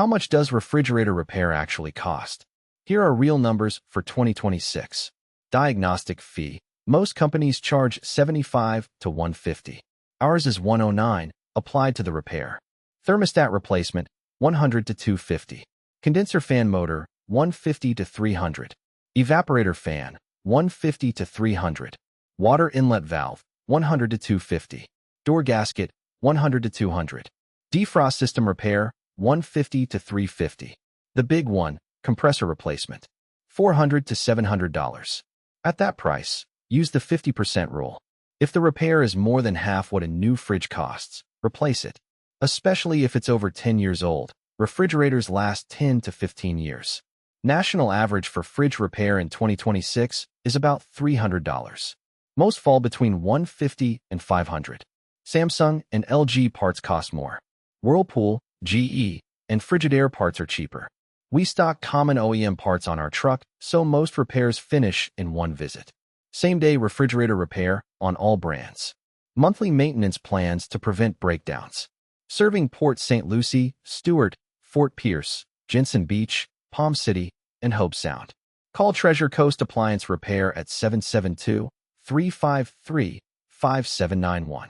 How much does refrigerator repair actually cost? Here are real numbers for 2026. Diagnostic fee. Most companies charge $75 to $150. Ours is $109, applied to the repair. Thermostat replacement, $100 to $250. Condenser fan motor, $150 to $300. Evaporator fan, $150 to $300. Water inlet valve, $100 to $250. Door gasket, $100 to $200. Defrost system repair, $150 to $350. The big one, compressor replacement, $400 to $700. At that price, use the 50% rule. If the repair is more than half what a new fridge costs, replace it. Especially if it's over 10 years old, refrigerators last 10 to 15 years. National average for fridge repair in 2026 is about $300. Most fall between $150 and $500. Samsung and LG parts cost more. Whirlpool, GE, and Frigidaire parts are cheaper. We stock common OEM parts on our truck, so most repairs finish in one visit. Same-day refrigerator repair on all brands. Monthly maintenance plans to prevent breakdowns. Serving Port St. Lucie, Stewart, Fort Pierce, Jensen Beach, Palm City, and Hobe Sound. Call Treasure Coast Appliance Repair at 772-353-5791.